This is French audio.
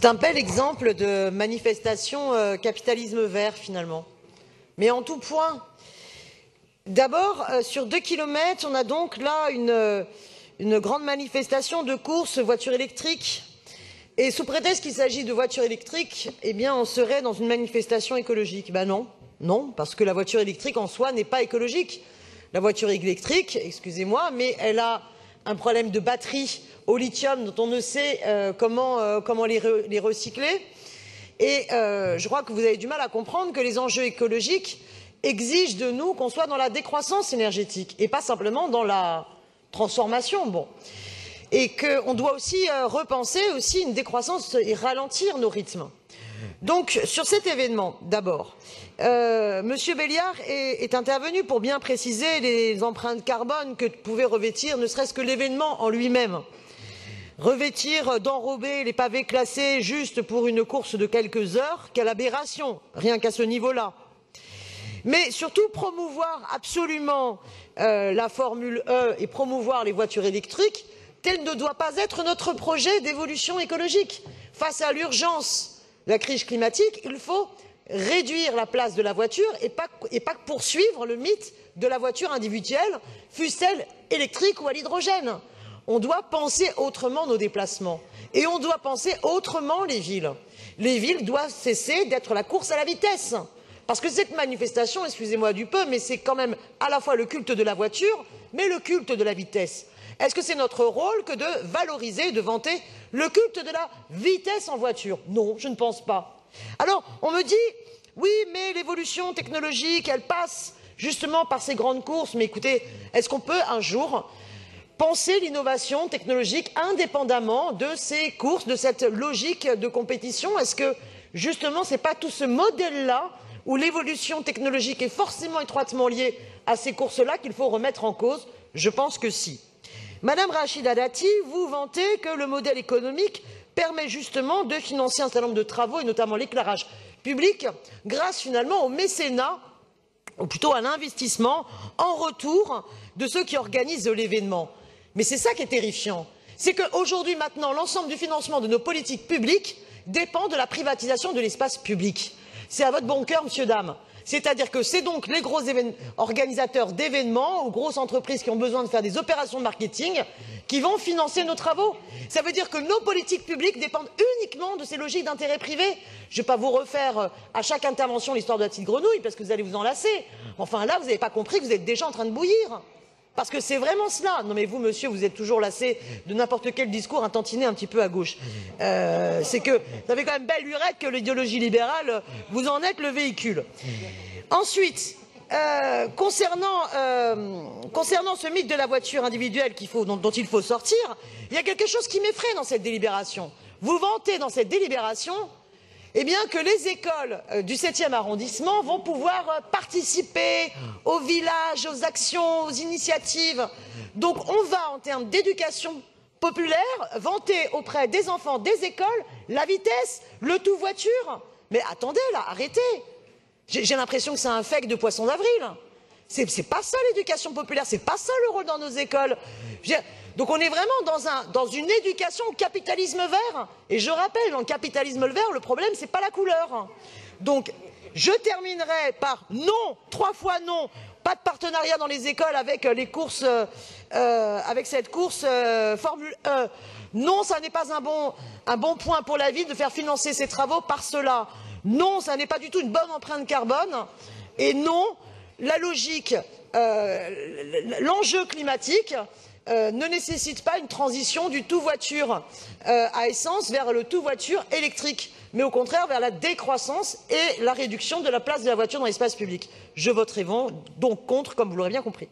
C'est un bel exemple de manifestation capitalisme vert, finalement. Mais en tout point. D'abord, sur 2 kilomètres, on a donc là une grande manifestation de course voitures électriques. Et sous prétexte qu'il s'agit de voitures électriques, eh bien, on serait dans une manifestation écologique. Ben non, non, parce que la voiture électrique en soi n'est pas écologique. La voiture électrique, excusez-moi, mais elle a un problème de batterie au lithium dont on ne sait comment les recycler. Et je crois que vous avez du mal à comprendre que les enjeux écologiques exigent de nous qu'on soit dans la décroissance énergétique et pas simplement dans la transformation. Bon. Et qu'on doit aussi repenser aussi une décroissance et ralentir nos rythmes. Donc, sur cet événement, d'abord, Monsieur Béliard est intervenu pour bien préciser les empreintes carbone que pouvait revêtir ne serait-ce que l'événement en lui-même. Revêtir, d'enrober les pavés classés juste pour une course de quelques heures, quelle aberration, rien qu'à ce niveau-là. Mais surtout promouvoir absolument la Formule E et promouvoir les voitures électriques, tel ne doit pas être notre projet d'évolution écologique. Face à l'urgence de la crise climatique, il faut réduire la place de la voiture et pas poursuivre le mythe de la voiture individuelle, fût-elle électrique ou à l'hydrogène. On doit penser autrement nos déplacements et on doit penser autrement les villes. Les villes doivent cesser d'être la course à la vitesse. Parce que cette manifestation, excusez-moi du peu, mais c'est quand même à la fois le culte de la voiture, mais le culte de la vitesse. Est-ce que c'est notre rôle que de valoriser, de vanter le culte de la vitesse en voiture? Non, je ne pense pas. Alors, on me dit, oui, mais l'évolution technologique, elle passe justement par ces grandes courses. Mais écoutez, est-ce qu'on peut un jour penser l'innovation technologique indépendamment de ces courses, de cette logique de compétition? Est-ce que justement, ce n'est pas tout ce modèle-là où l'évolution technologique est forcément étroitement liée à ces courses-là qu'il faut remettre en cause? Je pense que si. Madame Rachida Dati, vous vantez que le modèle économique permet justement de financer un certain nombre de travaux, et notamment l'éclairage public, grâce finalement au mécénat, ou plutôt à l'investissement en retour de ceux qui organisent l'événement. Mais c'est ça qui est terrifiant. C'est qu'aujourd'hui, maintenant, l'ensemble du financement de nos politiques publiques dépend de la privatisation de l'espace public. C'est à votre bon cœur, monsieur, dame. C'est-à-dire que c'est donc les gros organisateurs d'événements ou grosses entreprises qui ont besoin de faire des opérations de marketing qui vont financer nos travaux. Ça veut dire que nos politiques publiques dépendent uniquement de ces logiques d'intérêt privé. Je ne vais pas vous refaire à chaque intervention l'histoire de la petite grenouille parce que vous allez vous en lasser. Enfin là, vous n'avez pas compris que vous êtes déjà en train de bouillir. Parce que c'est vraiment cela. Non mais vous, monsieur, vous êtes toujours lassé de n'importe quel discours intantiné un petit peu à gauche. C'est que ça fait quand même belle lurette que l'idéologie libérale, vous en êtes le véhicule. Ensuite, concernant ce mythe de la voiture individuelle dont il faut sortir, il y a quelque chose qui m'effraie dans cette délibération. Vous vantez dans cette délibération eh bien, que les écoles du 7e arrondissement vont pouvoir participer aux villages, aux actions, aux initiatives. Donc on va, en termes d'éducation populaire, vanter auprès des enfants des écoles la vitesse, le tout voiture. Mais attendez, là, arrêtez. J'ai l'impression que c'est un fake de poisson d'avril. C'est pas ça l'éducation populaire, c'est pas ça le rôle dans nos écoles. Donc on est vraiment dans une éducation au capitalisme vert. Et je rappelle, dans le capitalisme vert, le problème, c'est pas la couleur. Donc je terminerai par non, 3 fois non, pas de partenariat dans les écoles avec les courses, avec cette course Formule E. Non, ça n'est pas un bon point pour la ville de faire financer ces travaux par cela. Non, ça n'est pas du tout une bonne empreinte carbone. Et non, la logique, l'enjeu climatique ne nécessite pas une transition du tout voiture à essence vers le tout voiture électrique, mais au contraire vers la décroissance et la réduction de la place de la voiture dans l'espace public. Je voterai donc contre, comme vous l'aurez bien compris.